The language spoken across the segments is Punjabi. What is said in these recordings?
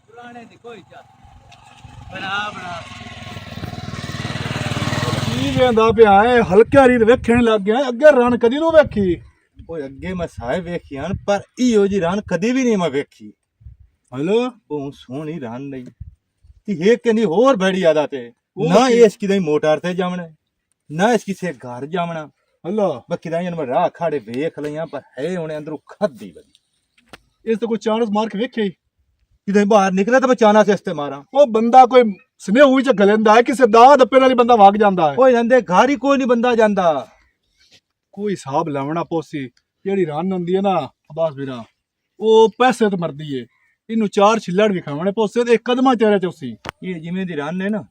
पुराने दी कोई चा बना बना ਕੀ ਵੇਂਦਾ ਪਿਆ ਏ ਹਲਕਿਆ ਰੀਤ ਵੇਖਣ ਲੱਗ ਗਿਆ ਅੱਗੇ ਰਨ ਕਦੀ ਨੂੰ ਵੇਖੀ ਓਏ ਅੱਗੇ ਮੈਂ ਸਾਰੇ ਵੇਖੀ ਹਨ ਪਰ ਇਹੋ ਜੀ ਰਨ ਕਦੀ ਵੀ ਨਹੀਂ ਮੈਂ ਵੇਖੀ ਹਲੋ ਉਹ ਸੋਹਣੀ ਰਨ ਨਹੀਂ ਤੇ ਇਹ ਕਹਿੰਦੀ ਹੋਰ ਬੜੀ ਆਦਤ ਹੈ ਨਾ ਇਸ ਕਿਤੇ ਮੋਟਰ ਤੇ ਜਾਵਣਾ ਨਾ ਇਸ ਕਿਸੇ ਘਰ ਜਾਵਣਾ ਹਲੋ ਬਾਕੀ ਦਾ ਜਨ ਰਾਹ ਖਾੜੇ ਵੇਖ ਲਈਆਂ ਪਰ ਹੈ ਉਹਨੇ ਅੰਦਰੋਂ ਖੱਦੀ ਵਦੀ ਇਸ ਤੋਂ ਕੋਈ ਚਾਂਸ ਮਾਰ ਕੇ ਵੇਖੇ ਕਿਤੇ ਬਾਹਰ ਨਿਕਲੇ ਤਾਂ ਬਚਾਣਾ ਸੀ ਇਸਤੇ ਮਾਰਾਂ ਉਹ ਬੰਦਾ ਕੋਈ ਸਨੇ ਹੋਈ ਚ ਗਲੰਦਾ ਹੈ ਕਿਸੇ ਦਾ ਦੱਪੇ ਨਾਲ ਹੀ ਬੰਦਾ ਵਗ ਜਾਂਦਾ ਹੈ ਓਏ ਜਾਂਦੇ ਘਰ ਹੀ ਕੋਈ ਨਹੀਂ ਬੰਦਾ ਜਾਂਦਾ ਕੋਈ ਹਿਸਾਬ ਲਾਵਣਾ ਪੋਸੀ ਜਿਹੜੀ ਰਨ ਹੁੰਦੀ ਹੈ ਨਾ ਅਬਾਸ ਵੀਰਾ ਉਹ ਪੈਸੇ ਤੇ ਮਰਦੀ ਏ ਇਹਨੂੰ ਚਾਰ ਛਿੱਲੜ ਵੀ ਖਾਵਣੇ ਪੋਸੇ ਤੇ ਇੱਕ ਕਦਮਾਂ ਤੇਰੇ ਚ ਉਸੀ ਇਹ ਜਿਵੇਂ ਦੀ ਰਨ ਹੈ ਨਾ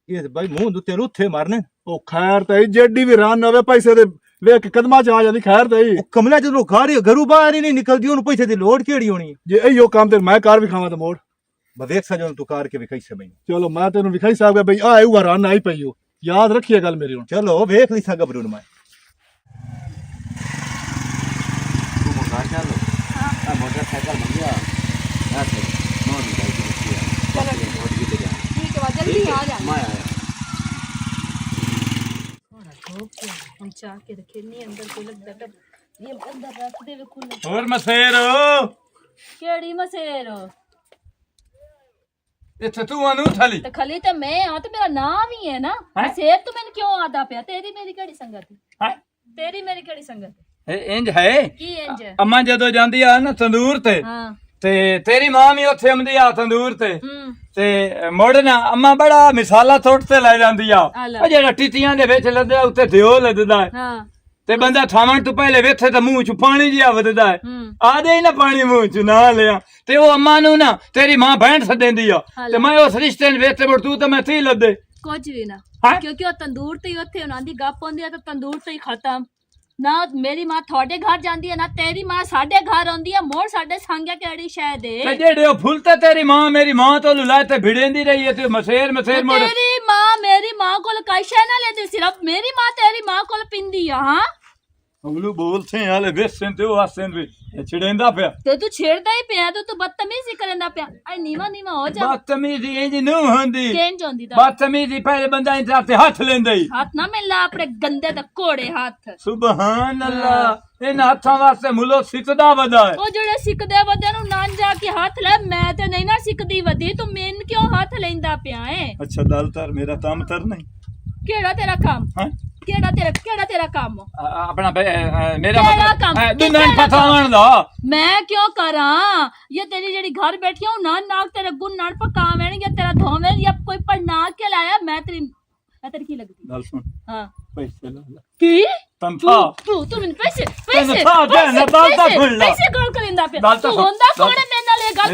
ਇਹ ਬਾਈ ਮੂੰਹ ਉੱਤੇ ਰੁੱਥੇ ਮਾਰਨੇ ਉਹ ਖੈਰ ਤੇ ਜੇਡੀ ਵੀ ਰਨ ਹੋਵੇ ਪੈਸੇ ਦੇ ਵੇਖ ਕਦਮਾਂ ਚ ਆ ਜਾਂਦੀ ਖੈਰ ਤੇ ਉਹ ਕਮਲਾ ਜਦੋਂ ਘਰੂ ਬਾਹਰ ਹੀ ਨਹੀਂ ਨਿਕਲਦੀ ਉਹਨੂੰ ਪੈਸੇ ਦੀ ਲੋੜ ਕਿਹੜੀ ਹੋਣੀ ਜੇ ਇਹੋ ਕੰਮ ਤੇ ਮੈਂ ਕਾਰ ਵੀ ਖਾਵਾਂ ਤੇ ਮੋੜ ਵੇਖ ਸਜਣ ਤੂੰ ਕਾਰ ਕੇ ਵਿਖਾਈ ਸੇ ਮੈਨੂੰ ਚਲੋ ਮੈਂ ਤੈਨੂੰ ਵਿਖਾਈ ਸਾਹਿਬ ਬਈ ਆ ਇਹੋ ਰਨ ਆਈ ਪਈ ਹੋ ਯਾਦ ਰੱਖੀਏ ਗੱਲ ਮੇਰੀ ਹੁਣ ਚਲੋ ਵੇਖ ਲਈ ਸਾ ਗੱਭਰੂ ਨੂੰ ਮੈਂ ਤੂੰ ਮੋਟਰ ਚੱਲੋ ਹਾਂ ਮੋਟਰਸਾਈਕਲ ਮੰਗਿਆ ਨਾ ਤੇ ਨੋ ਦੀ ਬਾਈਕ ਦਿੱਤੀ ਹੈ ਚਲੋ ਠੀਕ है जल्दी आ जाना मैं आया हम चाह के रखे नहीं अंदर कोई लगता डब ये अंदर रख दे वे खुला और मसेर केड़ी मसेर इत्थे तू अनु थली तो खली तो मैं हां तो मेरा नाम ही है ना मसेर तो मैंने क्यों आदा पे तेरी मेरी केड़ी संगत है हां तेरी मेरी केड़ी संगत इंज है की इंज अम्मा जदों जांदी आ ना तंदूर ते हां ते तेरी मां भी उत्थे आंदी आ तंदूर ते मुड़ ना अम्मा बड़ा मिसाला थोड़ ते ले जांदी आ ओ जेड़ा टिटियां दे विच लददा उत्ते दिओ लददा है हां ते बंदा थावण तो पहले वेथे ते मुंह च पानी जिहा वददा है आदे ही ना पानी मुंह च ना लिया ते ओ अम्मा नु ना तेरी मां भैंट सदेंदी आ ते मैं उस रिश्ते ने वेथे मुड़ तू ते मैं थी लदे कुछ भी ना हां क्योंकि ओ तंदूर ते उत्थे उनां दी गप होंदी है तो तंदूर ते ही खत्म ना मेरी मां थोड़े घर जांदी है ना तेरी मां साडे घर आंदी है मोड़ साडे सांग्या केड़ी शय दे ते जेड़े ओ फुल ते तेरी मां मेरी मां तो लुलाए ते भिड़ेंदी रही है ते मसेर मोड़ तेरी मां मेरी मां कोल काई शय ना लेती सिर्फ मेरी मां तेरी मां कोल पिंदी है हां अगलू बोलते हैं हाले वेसन ते ओ हसन भी छिड़ेंदा पिया तो तू छेड़दा ही पिया तो तू बदतमीजी करंदा पिया आई नीवा नीवा हो जा बदतमीजी इंज नु होंदी केंज होंदी दा बदतमीजी पहले बंदा इंज ते हाथ लेंदा ही हाथ ना मिला अपने गंदे ते कोड़े हाथ सुभान अल्लाह इन हाथां वास्ते मुलो सिकदा वदा है ओ जेड़े सिकदे वदे नु नान जा के हाथ ले मैं ते नहीं ना सिकदी वदी तू मैन क्यों हाथ लेंदा पिया है अच्छा दल तर मेरा काम तर नहीं केड़ा तेरा काम हां केड़ा तेरा काम अपना मेरा तेरा काम दुनिया फसावन दा मैं क्यों करा ये तेरी जेड़ी घर बैठी हूं ना नाक तेरे गुण नाड़ पकावेण या तेरा धोवेण या कोई पर नाक के लाया मैं तेरी की लगदी गल सुन हां पैसे ला की तनखा तू मैंने पैसे गल करिंदा पे तू होंदा कोड़े मेरे नाल ये गल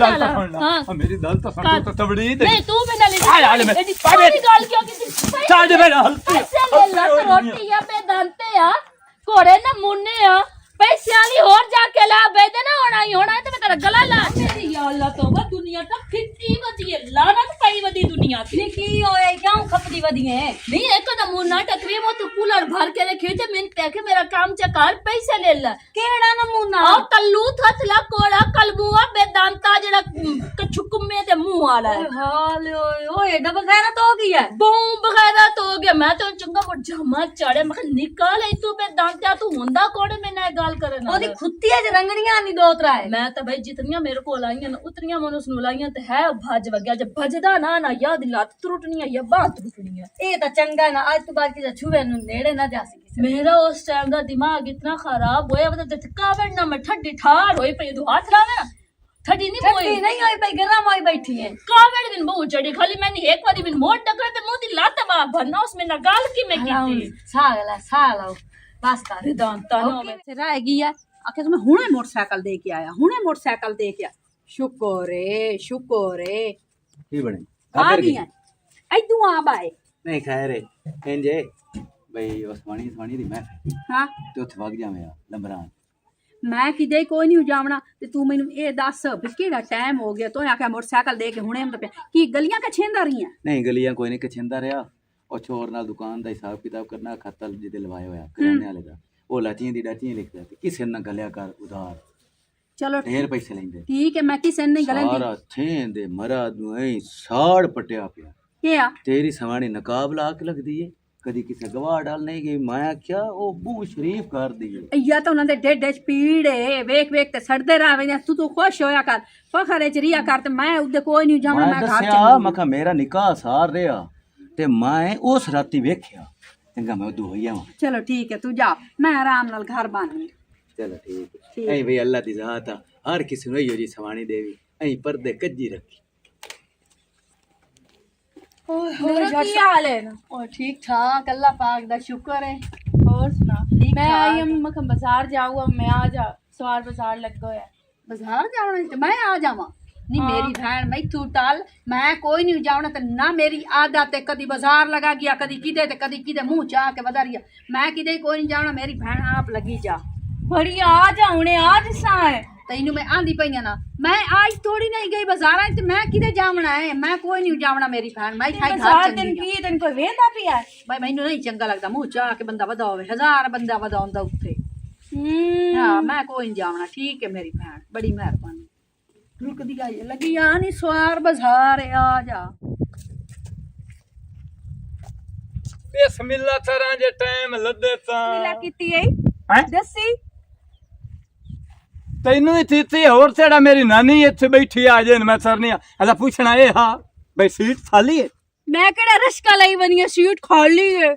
करना हां मेरी दल तो सुन तो तबड़ी नहीं तू मेरे नाल एडी सारी गल क्यों की छाड़ मेरा पैसे ले ला तो रोटी या पे दांते आ कोड़े ना मुन्ने आ पैसे वाली और जाके ला बेदे ना होना ही होना है तो मैं तेरा गला ला मेरी या अल्लाह तौबा दुनिया तो फिटी वदी है लानत पई वदी दुनिया की की होए क्यों खपदी वदी है नहीं एक तो मुन्ना टकरी मो तो कूलर भर के रखे थे मैंने कह के मेरा काम चकार पैसे ले ला केड़ा नमूना ओ कल्लू थत ला कोड़ा कलबुआ बेदांता जेड़ा कछुकुमे ते मुंह वाला है हाल ओए एडा बगैर तो हो गया बू बगैर तो हो गया मैं तो चंगा वो जमा चढ़े मैं निकाल आई तू बेदांता तू हुंदा कोड़े में ना गल करन ओदी खुत्ती है रंगड़ियां नहीं दो त्रा है मैं तो भाई जितनियां मेरे को आईयां ना उतनियां मनु सुनलाईयां ते है भज वगया जब भजदा ना ना याद लत टूटनी है या बात टूटनी है ए तो चंगा ना आज तो बाद की छुवे नु नेड़े ना जा सकी मेरा उस टाइम दा दिमाग इतना खराब होया मतलब थकावट ना मैं ठड्डी ठार होई पे तू हाथ लावे ना ठड्डी नहीं होई पे गरम होई बैठी है कावड़ दिन बहु चढ़ी खाली मैंने एक बारी बिन मोड़ टकर ते मुंह दी लात बा भरना उसमें ना गाल की मैं की सागला बस कर दांता नो में से रह गई है आखे तुम्हें हुणे मोटरसाइकिल दे के आया हुणे मोटरसाइकिल दे के शुक्र है की बने आ गई है ऐदू आ बाए नहीं खैर है इंजे भाई उस्मानी दी मैं हां ते उथे वग जावे लंबरान मैं किदे कोई नहीं जावना ते तू मैनू ए दस भी केड़ा टाइम हो गया तो आखे मोटरसाइकिल दे के हुणे मतलब की गलियां का छेंदा रही हैं नहीं गलियां कोई नहीं कछेंदा रहा और चोर नाल दुकान दा हिसाब किताब करना खाता जिदे लवाया होया किराने वाले दा ਉਹ ਲਾਚੀਆਂ ਦੀ ਡਾਚੀਆਂ ਲਿਖਦਾ ਤੇ ਕਿਸੇ ਨਾਲ ਗਲਿਆ ਕਰ ਉਧਾਰ ਚਲੋ ਢੇਰ ਪੈਸੇ ਲੈਂਦੇ ਠੀਕ ਹੈ ਮੈਂ ਕਿਸੇ ਨੂੰ ਨਹੀਂ ਗਲਨ ਦੀ ਸਾਰਾ ਥੇਂ ਦੇ ਮਰਾ ਨੂੰ ਐ ਸਾੜ ਪਟਿਆ ਪਿਆ ਕੀ ਆ ਤੇਰੀ ਸਵਾਣੀ ਨਕਾਬ ਲਾ ਕੇ ਲੱਗਦੀ ਏ ਕਦੀ ਕਿਸੇ ਗਵਾਹ ਡਾਲ ਨਹੀਂ ਗਈ ਮੈਂ ਕਿਹਾ ਉਹ ਬੂ ਸ਼ਰੀਫ ਕਰ ਦਈਏ ਅਈਆ ਤਾਂ ਉਹਨਾਂ ਦੇ ਢਿੱਡ 'ਚ ਪੀੜ ਏ ਵੇਖ ਵੇਖ ਤੇ ਸੜਦੇ ਰਾਵੇਂ ਤੂੰ ਖੁਸ਼ ਹੋਇਆ ਕਰ ਫਖਰੇ ਚ ਰਿਆ ਕਰ ਤੇ ਮੈਂ ਉਹਦੇ ਕੋਈ ਨਹੀਂ ਜਾਣਾ ਮੈਂ ਮੈਂ ਘਰ ਦੱਸਿਆ ਚੱਲੀ ਮੈਂ ਕਿਹਾ ਮੇਰਾ ਨਿਕਾਹ ਸਾਰ ਰਿਹਾ ਤੇ ਮੈਂ ਉਸ ਰਾਤੀ ਵੇਖਿਆ ਚੰਗਾ ਮੈਂ ਉਦੋਂ ਹੋਈ ਆਵਾਂ ਚਲੋ ਠੀਕ ਹੈ ਤੂੰ ਜਾ ਮੈਂ ਆਰਾਮ ਨਾਲ ਘਰ ਬਾਨੀ ਚਲੋ ਠੀਕ ਐ ਵੀ ਅੱਲਾ ਦੀ ਜ਼ਾਤ ਆ ਹਰ ਕਿਸੇ ਨੂੰ ਇਹੋ ਜੀ ਸਵਾਣੀ ਦੇਵੀ ਐਂ ਪਰਦੇ ਕੱਜੀ ਰੱਖੀ ਮੇਰਾ ਕੀ ਹਾਲ ਹੈ ਉਹ ਠੀਕ ਠਾਕ ਅੱਲਾ ਪਾਕ ਦਾ ਸ਼ੁਕਰ ਹੈ ਹੋਰ ਸੁਣਾ ਠੀਕ ਮੈਂ ਠਾਕ। ਆਈ ਹਮ ਮਖਮ ਬਾਜ਼ਾਰ ਜਾਊਗਾ ਮੈਂ ਆ ਜਾ ਸਵਾਰ ਬਾਜ਼ਾਰ ਲੱਗ ਹੋਇਆ ਬਾਜ਼ਾਰ ਜਾਣਾ ਤੇ ਮੈਂ ਆ ਜਾਵਾਂ ਨੀ ਮੇਰੀ ਭੈਣ ਮੈਥੂ ਟਾਲ ਮੈਂ ਕੋਈ ਨਹੀਂ ਜਾਣਾ ਤੇ ਨਾ ਮੇਰੀ ਆਦਤ ਹੈ ਕਦੀ ਬਾਜ਼ਾਰ ਲਗਾ ਗਿਆ ਕਦੀ ਕਿਦੇ ਤੇ ਕਦੀ ਕਿਦੇ ਮੂੰਹ ਚਾਹ ਕੇ ਵਧਾ ਰਹੀ ਮੈਂ ਕਿਦੇ ਕੋਈ ਨਹੀਂ ਜਾਣਾ ਮੇਰੀ ਭੈਣ ਆਪ ਲੱਗੀ ਜਾ ਬੜੀ ਆ ਜਾ ਹੁਣੇ ਆ ਜਿਸਾ ਹੈ ਤੈਨੂੰ ਮੈਂ ਆਂਦੀ ਪਈਆਂ ਨਾ ਮੈਂ ਅੱਜ ਥੋੜੀ ਨਹੀਂ ਗਈ ਬਾਜ਼ਾਰਾਂ ਤੇ ਮੈਂ ਕਿਦੇ ਜਾਵਣਾ ਹੈ ਮੈਂ ਕੋਈ ਨਹੀਂ ਜਾਵਣਾ ਮੇਰੀ ਭੈਣ ਮੈਂ ਖਾਈ ਬਾਜ਼ਾਰ ਘਰ ਦਿਨ ਚੰਗੀ ਕੀ ਦਿਨ ਕੋਈ ਵੇਂਦਾ ਪਿਆ ਬਈ ਮੈਨੂੰ ਨਹੀਂ ਚੰਗਾ ਲੱਗਦਾ ਮੂੰਹ ਚਾਹ ਕੇ ਬੰਦਾ ਵਧਾ ਹੋਵੇ 1000 ਬੰਦਾ ਵਧਾਉਂਦਾ ਉੱਥੇ ਹੂੰ ਹਾਂ ਮੈਂ ਕੋਈ ਨਹੀਂ ਜਾਵਣਾ ਠੀਕ ਹੈ ਮੇਰੀ ਭੈਣ ਬੜੀ ਮਿਹਰਬਾਨੀ ਰੁਕਦੀ ਆਈ ਲੱਗੀ ਆ ਨਹੀਂ ਸਵਾਰ ਬਾਜ਼ਾਰ ਆ ਜਾ ਬਿਸਮਿਲ੍ਲਾ ਤਰਾਂ ਜੇ ਟਾਈਮ ਲੱਦੇ ਤਾਂ ਕੀਤੀ ਏ ਹੈਂ? ਦੱਸੀ ਤੈਨੂੰ ਇੱਥੇ ਹੋਰ ਤੇੜਾ ਮੇਰੀ ਨਾਨੀ ਇੱਥੇ ਬੈਠੀ ਆ ਜੇ ਮੈਂ ਸਰਨੀ ਅਲਾ ਪੁੱਛਣਾ ਇਹ ਹਾਂ ਬਈ ਸੀਟ ਖਾਲੀ ਹੈ ਮੈਂ ਕਿਹੜਾ ਰਸ਼ਕਾ ਲਈ ਬਣੀ ਹੈ ਸੀਟ ਖਾਲੀ ਹੈ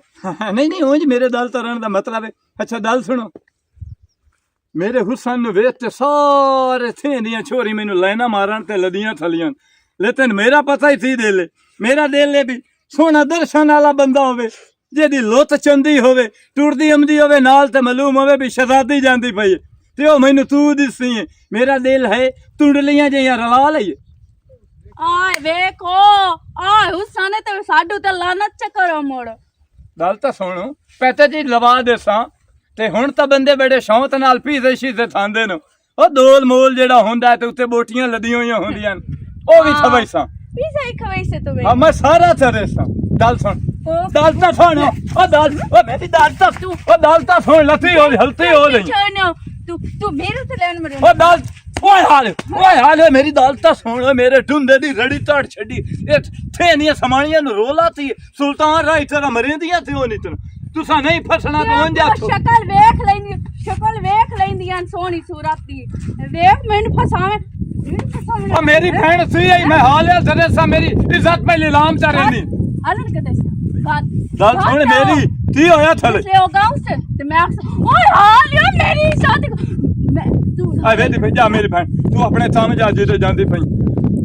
ਨਹੀਂ ਨਹੀਂ ਉਂਝ ਮੇਰੇ ਦਲ ਤਰਨ ਦਾ ਮਤਲਬ ਹੈ ਅੱਛਾ ਦਲ ਸੁਣੋ ਮੇਰੇ ਹੁਸਨ ਨੂੰ ਵੇਖ ਤੇ ਸਾਰੇ ਥੇਂਦੀਆਂ ਛੋਰੀ ਮੈਨੂੰ ਲੈਣਾ ਮਾਰਨ ਤੇ ਲਦੀਆਂ ਥਲੀਆਂ ਲੇਕਿਨ ਮੇਰਾ ਪਤਾ ਹੀ ਸੀ ਦਿਲ ਮੇਰਾ ਦਿਲ ਵੀ ਸੋਹਣਾ ਦਰਸ਼ਨ ਵਾਲਾ ਬੰਦਾ ਹੋਵੇ ਜਿਹਦੀ ਲੁੱਤ ਚੰਦੀ ਹੋਵੇ ਟੁਰਦੀ ਆਮਦੀ ਹੋਵੇ ਨਾਲ ਤੇ ਮਾਲੂਮ ਹੋਵੇ ਵੀ ਸ਼ਹਜ਼ਾਦੀ ਜਾਂਦੀ ਪਈ ਹੈ ਤੇ ਉਹ ਮੈਨੂੰ ਤੂੰ ਦਿਸੀ ਹੈ ਮੇਰਾ ਦਿਲ ਹੈ ਟੁੰਡਲੀਆਂ ਜਿਹੀਆਂ ਰਲਾ ਲਈਏ ਆਏ ਵੇਖੋ ਆਏ ਹੁਸਾਨੇ ਤੇ ਸਾਡੂ ਤੇ ਲਾਨਤ ਚ ਕਰੋ ਮੋੜ ਗੱਲ ਤਾਂ ਸੁਣੋ ਪੈਤੇ ਜੀ ਲਵਾ ਦੇਸਾਂ ਤੇ ਹੁਣ ਤਾਂ ਬੰਦੇ ਬੜੇ ਸ਼ੌਂਕ ਨਾਲ ਪੀਜ਼ੇ ਸ਼ੀਜ਼ੇ ਖਾਂਦੇ ਨੇ ਉਹ ਦੋਲ ਮੋਲ ਜਿਹੜਾ ਹੁੰਦਾ ਤੇ ਉੱਤੇ ਬੋਟੀਆਂ ਲੱਦੀਆਂ ਹੋਈਆਂ ਹੁੰਦੀਆਂ ਨੇ ਉਹ ਵੀ ਖਵਾਈਸਾਂ ਪੀਜ਼ਾ ਹੀ ਖਵਾਈਸੇ ਤੂੰ ਹਾਂ ਮੈਂ ਸਾਰਾ ਚਰੇਸਾਂ ਗੱਲ ਸੁਣ ਦਾਲ ਤਾਂ ਸੁਣ ਉਹ ਦਾਲ ਉਹ ਮੇਰੀ ਦਾਲ ਤਾਂ ਉਹ ਦਾਲ ਤਾਂ ਸੁਣ ਲੱਤੀ ਹੋ ਹਲਤੀ ਹੋ ਰਹੀ ਤੂੰ ਮੇਰੇ ਤੇ ਲੈਣ ਮਰੇ ਉਹ ਦਾਲ ਓਏ ਹਾਲ ਮੇਰੀ ਦਾਲ ਤਾਂ ਸੁਣ ਮੇਰੇ ਢੁੰਡੇ ਦੀ ਰੜੀ ਧੜ ਛੱਡੀ ਇਹ ਥੇਨੀਆਂ ਸਮਾਣੀਆਂ ਨੂੰ ਰੋਲਾਤੀ ਸੁਲਤਾਨ ਰਾਈ ਤੇਰਾ ਮਰੇਂਦੀਆਂ ਤੇ ਉਹ ਨਹੀਂ ਤੁਸਾਂ ਨਹੀਂ ਫਸਣਾ ਤੋਂ ਜਾ ਸ਼ਕਲ ਵੇਖ ਲੈਂਦੀਆਂ ਸੋਹਣੀ ਸੂਰਤ ਦੀ ਵੇਖ ਮੈਨੂੰ ਫਸਾਵੇਂ ਉਹ ਮੇਰੀ ਭੈਣ ਸੀ ਮੈਂ ਹਾਲਿਆ ਸਰੇਸਾ ਮੇਰੀ ਇੱਜ਼ਤ ਪੈ ਲੀਲਾਮ ਚ ਰਹਿੰਦੀ ਅਲਰ ਕਦੇ ਗੱਲ ਸੁਣ ਮੇਰੀ ਕੀ ਹੋਇਆ ਥਲੇ ਤੇ ਉਹ ਗਾਉਂ ਸੇ ਤੇ ਮੈਂ ਓਏ ਹਾਲਿਆ ਮੇਰੀ ਸ਼ਾਦੀ ਤੂੰ ਆ ਵੇਦੀ ਭਈ ਜਾ ਮੇਰੀ ਭੈਣ ਤੂੰ ਆਪਣੇ ਥਾਂ ਜਾ ਜਿੱਥੇ ਜਾਂਦੀ ਪਈ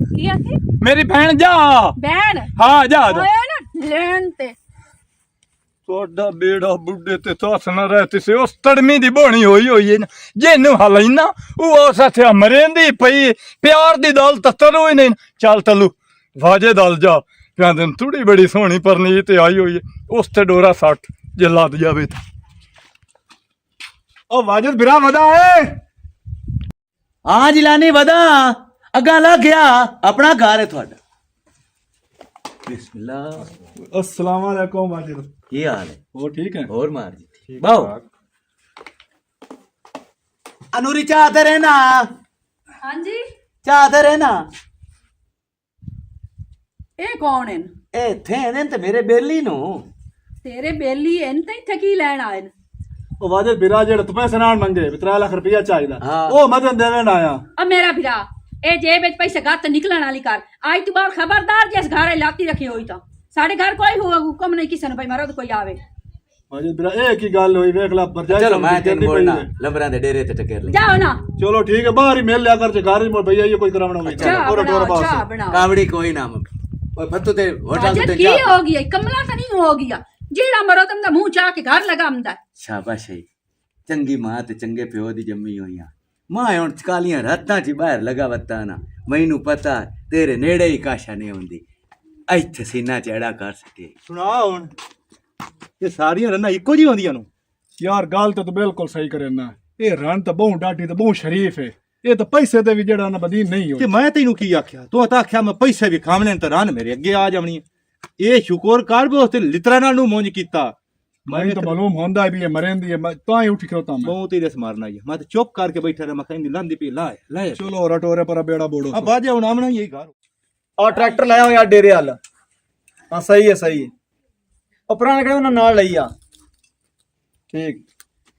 ਕੀ ਆਖੀ ਮੇਰੀ ਭੈਣ ਜਾ ਬੈਣ ਹਾਂ ਜਾ ਓਏ ਨਾ ਲੈਣ ਤੇ ਤੁਹਾਡਾ ਬੇੜਾ ਬੁੱਢੇ ਤੇ ਤਾਸ ਨਾ ਰਹਤੀ ਸੀ ਉਸ ਤੜਮੀ ਦੀ ਬੋਣੀ ਹੋਈ ਹੈ ਨਾ ਜਿਹਨੂੰ ਹਲੈਨਾ ਉਹ ਉਸ ਹੱਥੇ ਮਰੇਂਦੀ ਪਈ ਪਿਆਰ ਦੀ ਦਲ ਤਤਰੋ ਹੀ ਨਹੀਂ ਚੱਲ ਤਲੂ ਵਾਜੇ ਦਲ ਜਾ ਕਹਿੰਦੇ ਥੋੜੀ ਬੜੀ ਸੋਹਣੀ ਪਰਨੀ ਤੇ ਆਈ ਹੋਈ ਹੈ ਉਸ ਤੇ ਡੋਰਾ ਸੱਟ ਜੇ ਲੱਦ ਜਾਵੇ ਤਾਂ ਉਹ ਵਾਜਦ ਬਿਰਾ ਵਦਾ ਹੈ ਹਾਂ ਜਿਲਾਨੀ ਵਦਾ ਅੱਗਾ ਲੱਗ ਗਿਆ ਆਪਣਾ ਘਰ ਹੈ ਤੁਹਾਡਾ ਬਿਸਮਿਲ੍ਲਾ अस्सलाम वालेकुम वाजिद ਕੀ ਹਾਲ ਹੈ वो ठीक है ਹੋਰ ਮਾਰ ਜੀ ਬਾਓ ਅਨੂਰੀ ਚਾਹਤੇ ਰਹਿਣਾ ਹਾਂਜੀ ਚਾਹਤੇ ਰਹਿਣਾ ਇਹ ਕੌਣ ਹਨ ਇਹ ਥੇ ਤੇ ਮੇਰੇ ਬੇਲੀ ਨੂੰ ਤੇਰੇ ਬੇਲੀ ਹਨ ਤੇ ਇੱਥੇ ਕੀ ਲੈਣ ਆਏ ਨੇ ਉਹ ਵਾਜਦ ਬਿਰਾ ਜਿਹੜੇ ਤੂੰ ਪੈਸੇ ਨਾਲ ਮੰਗੇ 3 ਲੱਖ ਰੁਪਇਆ ਚਾਹੀਦਾ ਹਾਂ। ਉਹ ਮਦਨ ਦੇਣ ਆਇਆ ਆ ਮੇਰਾ ਭਰਾ ਇਹ ਜੇਬ ਵਿੱਚ ਪੈਸੇ ਗੱਤ ਨਿਕਲਣ ਵਾਲੀ ਕਰ ਅੱਜ ਤੂੰ ਬਾਹਰ ਖਬਰਦਾਰ ਜਿਸ ਘਰੇ ਲਾਤੀ ਰੱਖੀ ਹੋਈ ਤਾਂ ਸਾਡੇ ਘਰ ਕੋਈ ਹੋਆ ਹੁਕਮ ਨਹੀਂ ਕਿਸੇ ਨੂੰ ਭਾਈ ਮਾਰੋ ਤਾਂ ਕੋਈ ਆਵੇ ਵਾਜਦ ਬਿਰਾ ਇਹ ਕੀ ਗੱਲ ਹੋਈ ਵੇਖ ਲੈ ਬਰਜਾਈ ਚਲੋ ਮੈਂ ਸਮਝੀ ਤੈਨੂੰ ਜਾਂਦੀ ਮੋੜਨਾ ਪਈ ਹੈ। ਲੰਬਰਾਂ ਦੇ ਡੇਰੇ ਤੇ ਟਕਰ ਲਈ ਜਾਓ ਨਾ ਚਲੋ ਠੀਕ ਹੈ ਬਾਹਰ ਹੀ ਮਿਲ ਲਿਆ ਕਰ ਜੇ ਘਰ ਹੀ ਮੋੜ ਭਈਆ ਇਹ ਕੋਈ ਕਰਾਉਣਾ ਹੋਵੇ ਚਾਹ ਬਣਾਓ ਚਾਹ ਬਣਾਓ ਕਾਵੜੀ ਕੋਈ ਨਾ ਓਏ ਫੱਤੂ ਤੇ ਹੋਟਲ ਅਜੇ ਤੇ ਕੀ ਜਾ ਹੋ ਗਿਆ ਕਮਲਾ ਤਾਂ ਨਹੀਂ ਹੋ ਗਿਆ ਜਿਹੜਾ ਮਰੋ ਤੁਮ ਦਾ ਮੂੰਹ ਚਾਹ ਕੇ ਘਰ ਲਗਾਉਂਦਾ ਸ਼ਾਬਾਸ਼ ਹੈ ਚੰਗੀ ਮਾਂ ਤੇ ਚੰਗੇ ਪਿਓ ਦੀ ਜੰਮੀ ਹੋਈਆਂ ਮਾਂ ਹੁਣ ਕਾਲੀਆਂ ਰਾਤਾਂ 'ਚ ਬਾਹਰ ਲਗਾਵਤਾ ਨਾ ਮੈਨੂੰ ਪਤਾ ਤੇਰੇ ਨੇੜੇ ਹੀ ਕਾਸ਼ਾ ਨਹੀਂ ਹੁੰਦੀ ਇੱਥੇ ਸੀਨਾ ਚੜਾ ਕਰ ਸਕੇ ਸੁਣਾ ਹੁਣ ਇਹ ਸਾਰੀਆਂ ਰੰਨਾਂ ਇੱਕੋ ਜਿਹੀ ਹੁੰਦੀਆਂ ਨੂੰ ਯਾਰ ਗੱਲ ਤਾਂ ਤੂੰ ਬਿਲਕੁਲ ਸਹੀ ਕਰੇ ਨਾ ਇਹ ਰਨ ਤਾਂ ਬਹੁਤ ਡਾਟੀ ਤੇ ਬਹੁਤ ਸ਼ਰੀਫ ਹੈ ਇਹ ਤਾਂ ਪੈਸੇ ਤੇ ਵੀ ਜਿਹੜਾ ਨਾ ਬਦੀਨ ਨਹੀਂ ਤੇ ਹੋਈ ਮੈਂ ਤੈਨੂੰ ਕੀ ਆਖਿਆ ਤੂੰ ਤਾਂ ਆਖਿਆ ਮੈਂ ਪੈਸੇ ਵੀ ਖਾਵਣੇ ਤਾਂ ਰਨ ਮੇਰੇ ਅੱਗੇ ਆ ਜਾਵਣੀ ਇਹ ਸ਼ੁਕਰ ਕਰ ਬੋ ਤੇ ਲਿਤਰਾ ਨਾਲ ਨੂੰ ਮੌਜ ਕੀਤਾ ਮੈਨੂੰ ਤਾਂ ਮਾਲੂਮ ਹੁੰਦਾ ਵੀ ਇਹ ਮਰੇਂਦੀ ਹੈ, ਮੈਂ ਤਾਂ ਹੀ ਉੱਠ ਖਲੋਤਾ ਮੈਂ। ਬਹੁਤ ਹੀ ਰਸ ਮਾਰਨਾ ਹੀ ਮੈਂ ਤਾਂ ਚੁੱਪ ਕਰਕੇ ਬੈਠਾ ਰਿਹਾ, ਮੈਂ ਕਹਿੰਦੀ ਲੰਦੀ ਪਈ ਲਾ ਲੈ ਚਲੋ ਰਟੋਰੇ ਪਰ ਬੇੜਾ ਬੋੜੋ। ਆ ਬਾਜੇ ਹੁਣ ਆਮਣਾ ਹੀ ਘਰ ਆ ਟਰੈਕਟਰ ਲੈ ਆਓ ਯਾਰ ਡੇਰੇ ਹਲ। ਹਾਂ ਸਹੀ ਹੈ ਸਹੀ ਹੈ। ਉਹ ਪੁਰਾਣੇ ਕਿਹੜੇ ਉਹਨਾਂ ਨਾਲ ਲਈ ਆ। ਠੀਕ।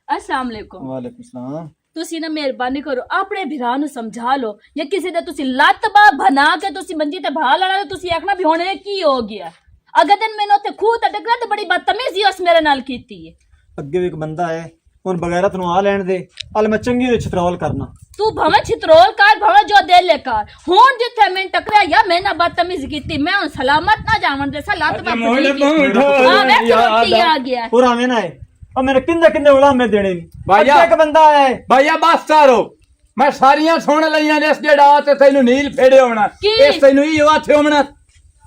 अस्सलाम वालेकुम। ਵਾਲੇਕੁਮ ਸਲਾਮ। ਤੁਸੀਂ ਨਾ ਮਿਹਰਬਾਨੀ ਕਰੋ ਆਪਣੇ ਭਰਾ ਨੂੰ ਸਮਝਾ ਲਓ, ਜਾਂ ਕਿਸੇ ਦੇ ਤੁਸੀਂ ਲੱਤ ਬਾ ਬਣਾ ਕੇ ਤੁਸੀਂ ਮੰਜੀ ਤੇ ਭਾ ਲੈਣਾ ਤੇ ਤੁਸੀਂ ਆਖਣਾ ਵੀ ਹੁਣ ਇਹ ਕੀ ਹੋ ਗਿਆ। ਅਗਰ ਦਿਨ ਮੈਨੂੰ ਉੱਥੇ ਖੂਹ ਤੇ ਟਕਰਾ ਤੇ ਬੜੀ ਬਦਤਮੀਜ਼ੀ ਉਸ ਮੇਰੇ ਨਾਲ ਕੀਤੀ ਹੈ। ਅੱਗੇ ਵੀ ਇੱਕ ਬੰਦਾ ਹੈ ਹੁਣ ਬਗੈਰਾ ਤੈਨੂੰ ਆ ਲੈਣ ਦੇ ਹਲ ਮੈਂ ਚੰਗੀ ਦੇ ਛਤਰੋਲ ਕਰਨਾ। ਤੂੰ ਭਵੇਂ ਛਿਤਰੋਲ ਕਰ ਭਵੇਂ ਜੋ ਦੇ ਲੈ ਕਰ, ਹੁਣ ਜਿੱਥੇ ਮੈਂ ਟਕਰਿਆ ਜਾਂ ਮੈਂ ਨਾ ਬਦਤਮੀਜ਼ੀ ਕੀਤੀ ਮੈਂ ਹੁਣ ਸਲਾਮਤ ਨਾ ਜਾਵਣ ਦੇ ਸਲਾਤ ਬਾ ਰੋਟੀ ਆ ਗਿਆ। ਪੂਰਾ ਮੈਂ ਨਾ ਹੈ ਉਹ ਮੇਰੇ ਕਿੰਨੇ ਉਲਾਮੇ ਦੇਣੇ ਨਹੀਂ। ਭਾਈਆ ਇੱਕ ਬੰਦਾ ਹੈ ਭਾਈਆ ਬਸ ਤਾਰੋ, ਮੈਂ ਸਾਰੀਆਂ ਸੁਣ ਲਈਆਂ ਨੇ। ਇਸ ਜਿਹੜਾ ਤੇ ਤੈਨੂੰ ਨੀਲ ਫੇੜੇ ਹੋਣਾ, ਕੀ? ਇਸ ਤੈਨੂੰ ਹੀ ਹੱਥੇ ਹੋਣਾ।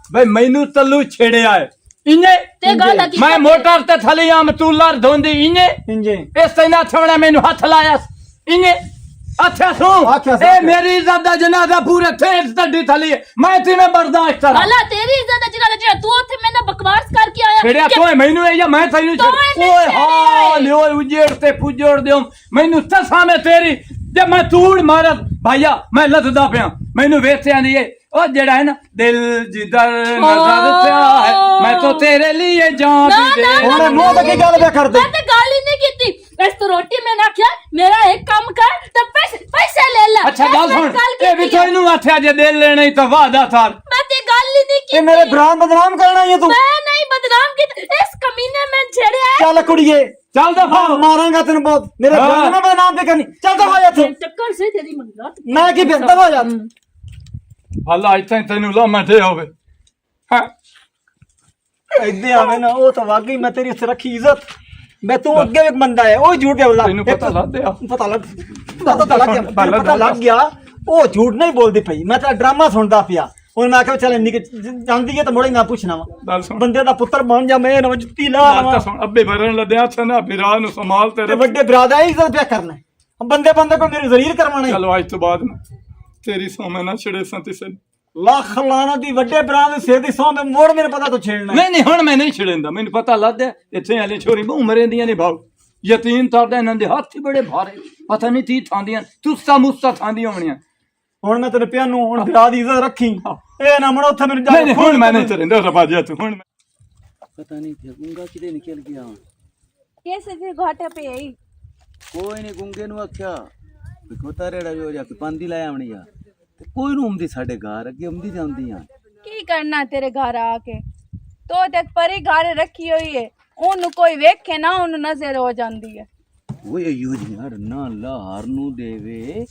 ਬਈ ਮੈਨੂੰ ਤੱਲੂ ਛੇੜਿਆ ਹੈ ਇੰਨੇ ਤੇ ਗੱਲ ਹਕੀਕਤ ਮੈਂ ਮੋਟਰ ਤੇ ਥਲੀ ਆਮ ਤੂਲਰ ਧੋਂਦੀ ਇੰਨੇ ਇੰਜੇ ਇਸ ਤੈਨੂੰ ਹੱਥ ਹੋਣਾ ਮੈਨੂੰ ਹੱਥ ਲਾਇਆ ਇੰਨੇ। ਅੱਛਾ ਆਖਿਆ ਸੁਣ ਇਹ ਮੇਰੀ ਇੱਜ਼ਤ ਦਾ ਜਨਾਜ਼ਾ ਪੂਰੇ ਥੇਸ ਤੱਡੀ ਥਲੀ ਹੈ, ਮੈਂ ਤੈਨੂੰ ਬਰਦਾਸ਼ਤ ਕਰਾਂ। ਹਾਲਾ ਤੇਰੀ ਇੱਜ਼ਤ ਹੈ ਜਿਹੜਾ ਤੂੰ ਉੱਥੇ ਮੈਨਾਂ ਬਕਵਾਸ ਕਰਕੇ ਆਇਆ ਛੇੜਿਆ ਤੂੰ ਮੈਨੂੰ ਇਹ ਜਾਂ ਮੈਂ ਤੈਨੂੰ ਓਏ ਹਾਂ ਲਿਓ ਉਜੇੜ ਤੇ ਪੁਜੋੜ ਦਿਓ ਮੈਨੂੰ ਤਸਾਂ ਮੈਂ ਤੇਰੀ ਜੇ ਮੈਂ ਤੂੜ ਮਾਰਤ ਭਾਈਆ ਮੈਂ ਲੱਥਦਾ ਪਿਆ ਮੈਨੂੰ ਵੇਖਿਆ ਨਹੀਂ ਇਹ ਉਹ ਜਿਹੜਾ ਹੈ ਨਾ ਦਿਲ ਜਿੱਧਰ ਨਜ਼ਰ ਪਿਆ ਹੈ ਮੈਂ ਤਾਂ ਤੇਰੇ ਲਈ ਜਾਨ ਵੀ ਦੇ। ਉਹਨੇ ਮੂੰਹ ਤੇ ਕੀ ਗੱਲ ਪਿਆ ਕਰਦੇ। ਮੈਂ ਤੇ ਗੱਲ ਹੀ ਨਹੀਂ ਕੀਤੀ। ਇਸ ਤੋਂ ਰੋਟੀ ਮੈਂ ਨਾ ਖਿਆ ਮੇਰਾ ਇੱਕ ਕੰਮ ਕਰ ਤੇ ਪੈਸੇ ਲੈ ਲੈ। ਅੱਛਾ ਗੱਲ ਸੁਣ ਇਹ ਵਿੱਚੋਂ ਇਹਨੂੰ ਆਖਿਆ ਜੇ ਦਿਲ ਲੈਣਾ ਹੀ ਤਾਂ ਵਾਦਾ ਥਾਰ ਮੈਂ ਤੇ ਗੱਲ ਹੀ ਨਹੀਂ ਕੀਤੀ। ਇਹ ਮੇਰੇ ਭਰਾ ਨੂੰ ਬਦਨਾਮ ਕਰਨਾ ਹੀ ਹੈ ਤੂੰ। ਮੈਂ ਨਹੀਂ ਬਦਨਾਮ ਕੀਤਾ, ਇਸ ਕਮੀਨੇ ਮੈਂ ਛੇੜਿਆ ਹੈ। ਚੱਲ ਕੁੜੀਏ ਚੱਲ ਦਫਾ ਮਾਰਾਂਗਾ ਤੈਨੂੰ ਬਹੁਤ। ਮੇਰੇ ਭਰਾ ਨੂੰ ਮੈਂ ਬਦਨਾਮ ਤੇ ਕਰਨੀ। ਚੱਲ ਦਫਾ ਜਾ ਤੂੰ। ਚੱਕਰ ਸੇ ਤੇਰੀ ਮੰਗਤ ਮੈਂ ਕੀ ਫਿਰ ਦਫਾ ਜਾ। ਹੱਲਾ ਇੱਥੇ ਤੈਨੂੰ ਲਾਮਾ ਦੇ ਹੋਵੇ ਹਾਂ ਇੱਦੇ ਆਵੇਂ ਨਾ ਉਹ ਤਾਂ ਵਾਕਈ ਮੈਂ ਤੇਰੀ ਉੱਥੇ ਰੱਖੀ ਇੱਜ਼ਤ। ਮੈਂ ਤੂੰ ਅੱਗੇ ਵੀ ਇੱਕ ਬੰਦਾ ਹੈ ਉਹ ਝੂਠ ਬੋਲਦਾ। ਤੈਨੂੰ ਪਤਾ ਲੱਗ ਗਿਆ ਪਤਾ ਲੱਗ ਗਿਆ ਉਹ ਝੂਠ ਨਹੀਂ ਬੋਲਦੀ ਪਈ। ਮੈਂ ਤਾਂ ਡਰਾਮਾ ਸੁਣਦਾ ਪਿਆ। ਹੁਣ ਮੈਂ ਆਖਿਆ ਚੱਲ ਇੰਨੀ ਜਾਂਦੀ ਹੈ ਤਾਂ ਮੋੜੇ ਨਾ ਪੁੱਛਣਾ ਵਾ ਗੱਲ ਸੁਣ ਬੰਦੇ ਦਾ ਪੁੱਤਰ ਬਣ ਜਾ ਮੈਂ ਨਾ ਜੁੱਤੀ ਲਾ ਗੱਲ ਤਾਂ ਲਵਾਂ ਸੁਣ ਅੱਬੇ ਭਰਨ ਲੱਦਿਆ ਛਨਾ ਵਿਰਾਹ ਨੂੰ ਸੰਭਾਲ ਤੇ ਤੇਰੇ ਵੱਡੇ ਬਰਾਦਾ ਇੱਜ਼ਤ ਪਿਆ ਕਰਨਾ ਬੰਦੇ ਕੋ ਮੇਰੀ ਜ਼ਲੀਲ ਕਰਵਾਣਾ ਚਲੋ ਅੱਜ ਤੋਂ ਬਾਅਦ ਤੇਰੀ ਸੋਮੇ ਨਾ ਛੜੇ ਸੰਤਿਸਨ ਲੱਖ ਲਾਣਾ ਦੀ ਵੱਡੇ ਬਰਾ ਦੇ ਸਿਰ ਦੀ ਸੌਂ ਤੇ ਮੋੜ ਮੇਰੇ ਪਤਾ ਤੂੰ ਛੇੜਨਾ ਨਹੀਂ ਹੁਣ ਮੈਂ ਨਹੀਂ ਛੜਿੰਦਾ ਮੈਨੂੰ ਪਤਾ ਲੱਗਦਾ ਇੱਥੇ ਵਾਲੀ ਛੋਰੀ ਬਹੁ ਮਰੇਂਦੀਆਂ ਨੇ ਭਾਉ ਯਤੀਮ ਤੁਹਾਡੇ ਇਹਨਾਂ ਦੇ ਹੱਥ ਹੀ ਬੜੇ ਭਾਰੇ ਪਤਾ ਨਹੀਂ ਤੀ ਥਾਂਦੀਆਂ ਤੁਸਾ ਮੁਸਤਾ ਥਾਂਦੀਆਂ ਹੋਣੀਆਂ ਹੁਣ ਮੈਂ ਤੇਰੇ ਪਿਆ ਨੂੰ ਹੁਣ ਬਰਾ ਦੀ ਇੱਜ਼ਤ ਰੱਖੀ ਇਹ ਨਾ ਮਣ ਉੱਥੇ ਮੈਨੂੰ ਜਾ ਨਹੀਂ ਹੁਣ ਮੈਂ ਨਹੀਂ ਛੜਿੰਦਾ ਰਬਾਜਿਆ ਤੂੰ ਹੁਣ ਪਤਾ ਨਹੀਂ ਫਿਰ ਗੁੰਗਾ ਕਿਤੇ ਨਿਕਲ ਗਿਆ कैसे थे घाटे पे यही ਕੋਈ ਨਹੀਂ ਗੁੰਗੇ ਨੂੰ ਆਖਿਆ ਵੀ ਖੋਤਾ ਰੇੜਾ ਜੋ ਜਾ ਕੇ ਪਾਂਦੀ ਲੈ ਆਉਣੀ ਆ ਤੇ ਕੋਈ ਨੂੰ ਆਉਂਦੀ ਸਾਡੇ ਘਰ ਅੱਗੇ ਆਉਂਦੀ ਜਾਂਦੀ ਆ की करना तेरे घर आके तो तक परी घर रखी हुई है ओनू कोई वेखे ना ओनू नजर हो जाती है ਉਹ ਯਾਰ ਨਾ ਲਾਹਰ ਨੂੰ ਦੇਵੇ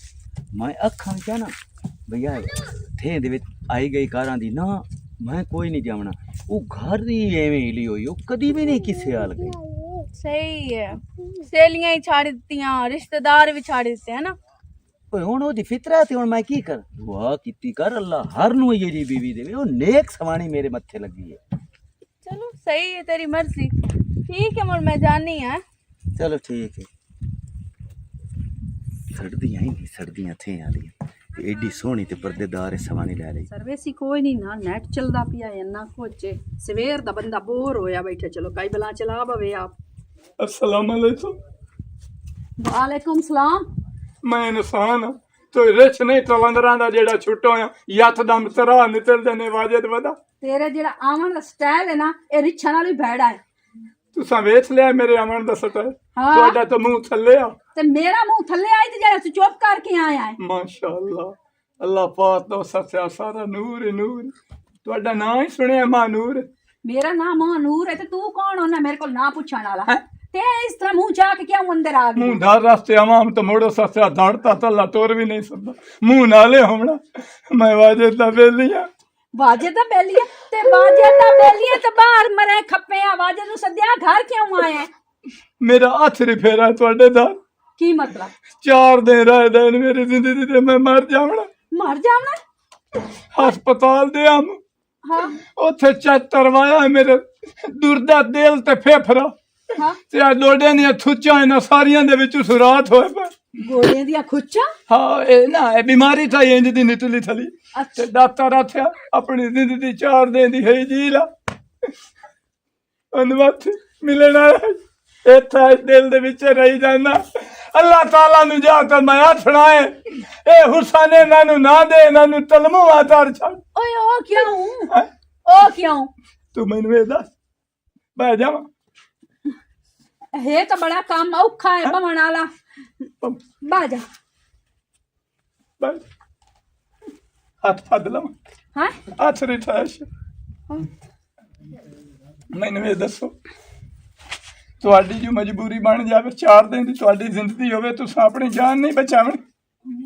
ਮੈਂ ਅੱਖਾਂ ਚ ਨਾ ਭਈਆ ਥੇ ਦੇ ਵਿੱਚ ਆਈ ਗਈ ਕਾਰਾਂ ਦੀ ਨਾ ਮੈਂ ਕੋਈ ਨਹੀਂ ਜਾਵਣਾ ਉਹ ਘਰ ਦੀ ਐਵੇਂ ਹਿਲੀ ਹੋਈ ਉਹ ਕਦੀ ਵੀ ਨਹੀਂ ਕਿਸੇ ਹਾਲ ਗਈ सही है सहेलियां ही छाड़ दी रिश्तेदार भी छाड़ देते हैं ना ਓਏ ਹੁਣ ਉਹਦੀ ਫਿਤਰਤ ਹੁਣ ਮੈਂ ਕੀ ਕਰ ਦੁਆ ਕੀਤੀ ਕਰ ਅੱਲਾ ਹਰ ਨੂੰ ਇਹ ਜੀ ਬੀਵੀ ਦੇਵੇ ਉਹ ਨੇਕ ਸਵਾਣੀ ਮੇਰੇ ਮੱਥੇ ਲੱਗੀ ਹੈ चलो सही है तेरी मर्जी ठीक है मुड़ मैं जानी है ਚਲੋ ਠੀਕ ਹੈ ਸਰਦੀਆਂ ਹੀ ਨਹੀਂ ਸਰਦੀਆਂ ਥੇ ਆਲੀਆਂ ਤੇ ਐਡੀ ਸੋਹਣੀ ਤੇ ਪਰਦੇਦਾਰ ਸਵਾਣੀ ਲੈ ਲਈ ਸਰਵੇਸੀ ਕੋਈ ਨਹੀਂ ਨਾ ਨੈਟ ਚੱਲਦਾ ਪਿਆ ਇੰਨਾ ਕੁਝ ਸਵੇਰ ਦਾ ਬੰਦਾ ਬੋਰ ਹੋਇਆ ਬੈਠਾ ਚਲੋ ਕਈ ਬਲਾ ਚਲਾ ਬਵੇ ਆਪ अस्सलाम वालेकुम ਵਾਲੇਕੁਮ ਸਲਾਮ मैं इंसान हाँ तो रिच नहीं तलंदरा दा जेड़ा छुट्टो आ यकदम तरा निकलदे ने वाजद वदा ਤੇਰਾ ਜਿਹੜਾ ਆਵਣ ਦਾ ਸਟਾਈਲ ਹੈ ਨਾ ਇਹ ਰਿਛਾ ਨਾਲ ਵੀ ਭੈੜਾ ਹੈ तुसा वेच लिया मेरे अमन दा सटा हाँ। ਤੁਹਾਡਾ ਤਾਂ ਮੂੰਹ ਥੱਲੇ ਆ ਤੇ ਮੇਰਾ ਮੂੰਹ ਥੱਲੇ ਆਈ ਤੇ ਜਿਹੜਾ ਤੂੰ ਚੁੱਪ ਕਰਕੇ ਆਇਆ ਹੈ ਮਾਸ਼ਾਅੱਲਾ ਅੱਲਾਹ ਪਾਕ ਦਾ ਸੱਚਾ ਸਾਰਾ ਨੂਰ ਹੀ ਨੂਰ ਤੁਹਾਡਾ ਨਾਂ ਹੀ ਸੁਣਿਆ ਮਾਂ ਨੂਰ ਮੇਰਾ ਨਾਮ ਨੂਰ ਹੈ ਤੇ ਤੂੰ ਕੌਣ ਹੋਣਾ ਮੇਰੇ ਕੋਲ ਨਾ ਪੁੱਛਣ ਵਾਲਾ ਤੇ ਇਸ ਤਰ੍ਹਾਂ ਮੂੰਹ ਜਾ ਕੇ ਕਿਉਂ ਅੰਦਰ ਆ ਗਈ ਮੂੰਹ ਧਾਰ ਰਸਤੇ ਆਵਾਮ ਤਾਂ ਮੋੜੋ ਸੱਚਾ ਧੜਤਾ ਤੱਲਾ ਤੋਰ ਵੀ ਨਹੀਂ ਸਕਦਾ ਮੂੰਹ ਨਾਲੇ ਹੋਣਾ ਮੈਂ ਵਾਜਦ ਦਾ ਬੇਲੀਆਂ ਵਾਜੇ ਤਾਂ ਬੈਲੀਆ ਤੇ ਵਾਜੇ ਤਾਂ ਬੈਲੀਆ ਤੇ ਬਾਹਰ ਮਰੇ ਖੱਪੇ ਆ ਵਾਜੇ ਨੂੰ ਸੱਦਿਆ ਘਰ ਕਿਉਂ ਆਇਆ ਮੇਰਾ ਹੱਥ ਰੀ ਫੇਰਾ ਤੁਹਾਡੇ ਦਾ ਕੀ ਮਤਲਬ 4 ਦਿਨ ਰਹਿ ਗਏ ਨੇ ਮੇਰੀ ਜ਼ਿੰਦਗੀ ਤੇ ਮੈਂ ਮਰ ਜਾਵਣਾ ਮਰ ਜਾਵਣਾ ਹਸਪਤਾਲ ਦੇ ਆਮ ਹਾਂ ਉੱਥੇ ਚੈੱਕ ਕਰਵਾਇਆ ਮੇਰੇ ਦੁਰਦਾ ਦਿਲ ਤੇ ਫੇਫੜਾ ਹਾਂ ਤੇ ਆ ਲੋੜਿਆਂ ਦੀਆਂ ਥੁੱਚਾਂ ਇਹਨਾਂ ਸਾਰੀਆਂ ਦੇ ਵਿੱਚ ਸੁਰਾਤ ਹੋਏ ਪਏ ਗੋਲੀਆਂ ਦੀਆਂ ਖੁੱਚਾਂ ਹਾਂ ਇਹ ਨਾ ਇਹ ਬਿਮਾਰੀ ਤਾਂ ਇੰਜ ਦੀ ਨਿਤਲੀ ਥਲੀ ਤੇ ਡਾਕਟਰ ਆਥਿਆ ਆਪਣੀ ਜ਼ਿੰਦਗੀ 4 ਦਿਨ ਦੀ ਹੈ ਜੀ ਲਾ ਅਨਵਤ ਮਿਲਣਾ ਇੱਥੇ ਇਸ ਦਿਲ ਦੇ ਵਿੱਚ ਰਹੀ ਜਾਂਦਾ ਅੱਲਾਹ ਤਾਲਾ ਨੂੰ ਜਾ ਕੇ ਮੈਂ ਆਖਣਾ ਹੈ ਇਹ ਹੁਸਨ ਇਹਨਾਂ ਨੂੰ ਨਾ ਦੇ ਇਹਨਾਂ ਨੂੰ ਤਲਮੂ ਆਤਾਰ ਛੱਡ ਓਏ ਉਹ ਕਿਉਂ ਤੂੰ ਮੈਨੂੰ ਇਹ ਦੱਸ ਬਹਿ ਜਾਵਾਂ ਇਹ ਤਾਂ ਬੜਾ ਕੰਮ ਔਖਾ ਹੈ ਭਵਨ ਵਾਲਾ ਬਾਜਾ ਬਹਿ ਹੱਥ ਫੜ ਲਵਾਂ ਹਾਂ ਹੱਥ ਰਿਠਾਸ਼ ਮੈਨੂੰ ਇਹ ਦੱਸੋ ਤੁਹਾਡੀ ਜੋ ਮਜਬੂਰੀ ਬਣ ਜਾਵੇ 4 ਦਿਨ ਦੀ ਤੁਹਾਡੀ ਜ਼ਿੰਦਗੀ ਹੋਵੇ ਤੁਸੀਂ ਆਪਣੀ ਜਾਨ ਨਹੀਂ ਬਚਾਵਣੀ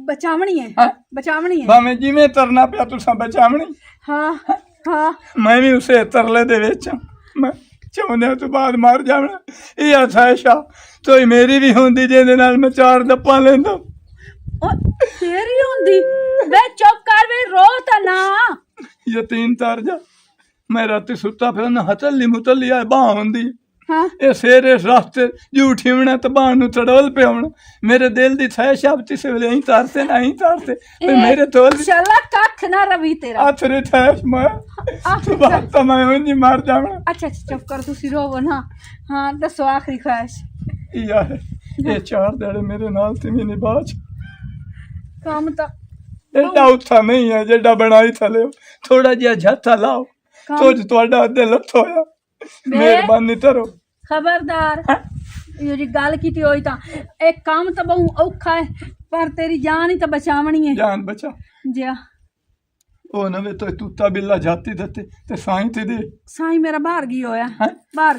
ਬਚਾਵਣੀ ਹਾਂ। ਹੈ ਬਚਾਵਣੀ ਹੈ ਭਾਵੇਂ ਜਿਵੇਂ ਤਰਨਾ ਪਿਆ ਤੁਸੀਂ ਬਚਾਵਣੀ ਹਾਂ ਮੈਂ ਵੀ ਉਸੇ ਤਰਲੇ ਦੇ ਵਿੱਚ ਹਾਂ। ਮੈਂ ਚਾਹੁੰਦੇ ਤੋਂ ਬਾਅਦ ਮਰ ਜਾਵਣਾ ਇਹ ਆਸਾਇਸ਼ਾ ਤੋਈ ਮੇਰੀ ਵੀ ਹੁੰਦੀ ਜਿਹਦੇ ਨਾਲ ਮੈਂ 4 ਦੱਪਾਂ ਲੈਂਦਾ ਉਹ ਤੇਰੀ ਹੁੰਦੀ ਵੇ ਚੁੱਪ ਕਰ ਵੇ ਰੋ ਤਾਂ ਨਾ ਯਤੀਨ ਤਰ ਜਾ ਮੈਂ ਰਾਤੀ ਸੁੱਤਾ ਫਿਰ ਨਾ ਹਤਲੀ ਮੁਤਲੀ ਆ ਬਾਹ ਹੁੰਦੀ ਹਾਂ ਇਹ ਸੇਰੇ ਰਸਤੇ ਝੂਠੀ ਹੋਣਾ ਤੇ ਬਾਹ ਨੂੰ ਤੜੋਲ ਪਿਆਉਣਾ ਮੇਰੇ ਦਿਲ ਦੀ ਥੈਸ਼ ਆਪ ਕਿਸੇ ਵੇਲੇ ਹੀ ਤਾਰਤੇ ਨਹੀਂ ਤਾਰਤੇ ਤੇ ਮੇਰੇ ਤੋਲ ਚੱਲਾ ਕੱਖ ਨਾ ਰਵੀ ਤੇਰਾ ਆਥਰੇ ਥੈਸ਼ ਮੈਂ ਬਾਤ ਤਾਂ ਮੈਂ ਉਂਝ ਮਰ ਜਾਵਾਂ ਅੱਛਾ ਚੁੱਪ ਕਰ ਤੁਸੀਂ ਰੋਵੋ ਨਾ ਹਾਂ ਦੱਸੋ ਆਖਰੀ ਖਾਸ਼ ਯਾਰ ਇਹ 4 ਦਿਹਾੜੇ ਮੇਰੇ ਨਾਲ ਤੇ ਵੀ ਨਹੀਂ ਬਾਚ ਕੰਮ ਤਾਂ ਐਡਾ ਉੱਥਾ ਨਹੀਂ ਹੈ ਜਿਹੜਾ ਬਣਾਈ ਥਲੇ ਥੋੜਾ ਜਿਹਾ ਝੱਥਾ ਲਾਓ ਤੋਜ ਤੁਹਾਡਾ ਦਿਲ ਹੋਇਆ ਮਿਹਰਬਾਨੀ ਕਰੋ ਖਬਰਦਾਰ ਇਹ ਗੱਲ ਕੀਤੀ ਹੋਈ ਤਾਂ ਇਹ ਕੰਮ ਤਾਂ ਬਹੁ ਔਖਾ ਹੈ ਪਰ ਤੇਰੀ ਜਾਨ ਹੀ ਤਾਂ ਬਚਾਵਣੀ ਹੈ ਜਾਨ ਬਚਾ ਜਿਆ ਉਹ ਨਵੇਂ ਤੋਂ ਤੂਤਾ ਬਿੱਲਾ ਜਾਤੀ ਦਿੱਤੇ ਤੇ ਸਾਈਂ ਤੇ ਦੇ ਸਾਈਂ ਮੇਰਾ ਬਾਹਰ ਗਈ ਹੋਇਆ ਹੈਂ? ਬਾਹਰ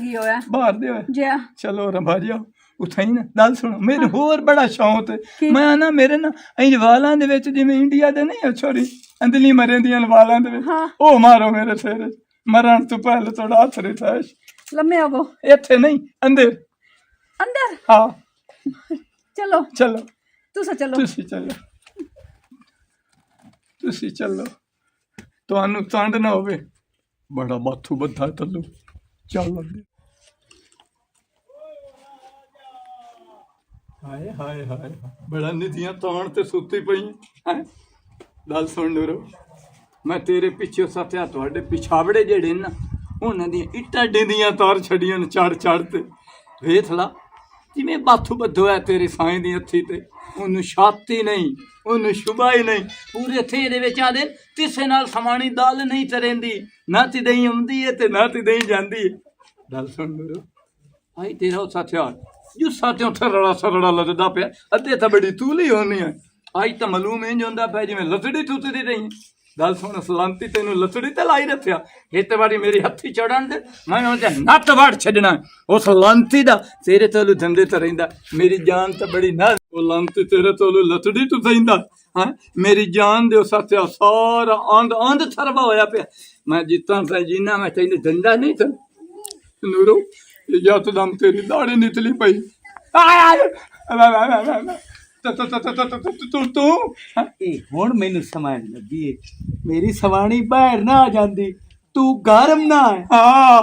ਦੇ ਹੋਇਆ ਜਿਆ ਚਲੋ ਰੰਭਾ ਜਿਆ ਉਥੇ ਹੀ ਨਾ ਗੱਲ ਸੁਣੋ ਮੈਨੂੰ ਹੋਰ ਬੜਾ ਸ਼ੌਂਕ ਹੈ ਮੈਂ ਨਾ ਮੇਰੇ ਨਾ ਇੰਜ ਵਾਲਾਂ ਦੇ ਵਿੱਚ ਜਿਵੇਂ ਇੰਡੀਆ ਦੇ ਨਹੀਂ ਛੋਰੀ ਅੰਦਲੀ ਮਰੇ ਦੀਆਂ ਵਾਲਾਂ ਦੇ ਵਿੱਚ ਉਹ ਮਾਰੋ ਮੇਰੇ ਸਿਰ ਮਰਨ ਤੋਂ ਪਹਿਲੇ ਥੋੜਾ ਹੱਥ ਰਿਠਾਸ਼ ਲੰਮੇ ਹੋਵੋ ਇੱਥੇ ਨਹੀਂ ਅੰਦਰ ਹਾਂ ਚਲੋ ਚਲੋ ਤੁਸੀਂ ਚੱਲੋ ਤੁਹਾਨੂੰ ਤੰਡ ਨਾ ਹੋਵੇ ਬੜਾ ਬਾਥੂ ਬੱਧਾ ਤੱਲੂ ਚੱਲ ਅੰਦੇ ਹਾਏ ਬੜਾ ਨਿਧੀਆਂ ਤਾਣ ਤੇ ਸੁੱਤੀ ਪਈ ਹੈ ਗੱਲ ਸੁਣ ਨੂਰੋ ਮੈਂ ਤੇਰੇ ਪਿੱਛੇ ਸੱਤਿਆ ਤੁਹਾਡੇ ਪਿਛਾਵੜੇ ਜਿਹੜੇ ਨਾ ਉਹਨਾਂ ਦੀਆਂ ਇੱਟਾਂ ਡਿੰਦੀਆਂ ਤਾਰ ਛੜੀਆਂ ਚੜ ਤੇ ਵੇਖ ਲਾ ਜਿਵੇਂ ਬਾਥੂ ਬੱਧੋ ਹੈ ਤੇਰੇ ਸਾਈਂ ਦੀ ਹੱਥੀ ਤੇ ਉਹਨੂੰ ਛਾਤੀ ਨਹੀਂ ਉਹਨੂੰ ਸ਼ੁਭਾ ਹੀ ਨਹੀਂ ਪੂਰੇ ਥੇ ਦੇ ਵਿੱਚ ਆਦੇ ਕਿਸੇ ਨਾਲ ਸਮਾਣੀ ਦਾਲ ਨਹੀਂ ਤਰੇਂਦੀ ਨਾ ਤੀ ਦਹੀਂ ਆਉਂਦੀ ਹੈ ਤੇ ਨਾ ਤੀ ਦਹੀਂ ਜਾਂਦੀ ਹੈ ਗੱਲ ਸੁਣ ਮੇਰੋ ਆਈ ਤੇਰਾ ਉਹ ਸਾਥਿਆ ਜੋ ਸਾਥਿਓਂ ਥਰੜਾ ਸਰੜਾ ਲੱਦਦਾ ਪਿਆ ਅੱਧੇ ਤਾਂ ਬੜੀ ਤੂਲੀ ਹੋਣੀ ਹੈ ਆਈ ਤਾਂ ਮਾਲੂਮ ਇੰਜ ਹੁੰਦਾ ਪਿਆ ਜਿਵੇਂ ਲੱਤੜੀ ਤੁੱਤਦੀ ਰਹੀ ਗੱਲ ਸੁਣ ਸਲਾਮਤੀ ਤੈਨੂੰ ਲੱਤੜੀ ਤੇ ਲਾਈ ਰੱਖਿਆ ਇਹ ਵਾਰੀ ਮੇਰੀ ਹੱਥੀ ਚੜਨ ਦੇ ਮੈਂ ਉਹਦੇ ਨੱਤ ਵੜ ਛੱਡਣਾ ਉਸ ਲਾਂਤੀ ਦਾ ਤੇਰੇ ਤੋਂ ਧੰਦੇ ਤੇ ਰਹਿੰਦਾ ਮੇਰੀ ਜਾਨ ਤਾਂ ਬੜੀ ਨਾ ਉਹ ਲਾਂਤੀ ਤੇਰੇ ਤੋਂ ਲੱਤੜੀ ਤੋਂ ਰਹਿੰਦਾ ਹਾਂ ਮੇਰੀ ਜਾਨ ਦੇ ਸਾਥਿਆ ਸਾਰਾ ਆਂਦ ਥਰਵਾ ਹੋਇਆ ਪਿਆ ਮੈਂ ਜਿੱਤਾਂ ਤਾਂ ਜੀਨਾ ਮੈਂ ਤੈਨੂੰ ਧੰਦਾ ਨਹੀਂ ਤਾਂ ਨੂਰੋ ਇਹ ਯਤਦਮ ਤੇਰੀ ਦਾੜੀ ਨਿਤਲੀ ਪਈ ਤੂੰ ਇਹ ਹੁਣ ਮੈਨੂੰ ਸਮਝ ਲੱਗੀ ਮੇਰੀ ਸਵਾਣੀ ਬਾਹਰ ਨਾ ਆ ਜਾਂਦੀ ਤੂੰ ਗਰਮ ਨਾ ਹੈ ਹਾਂ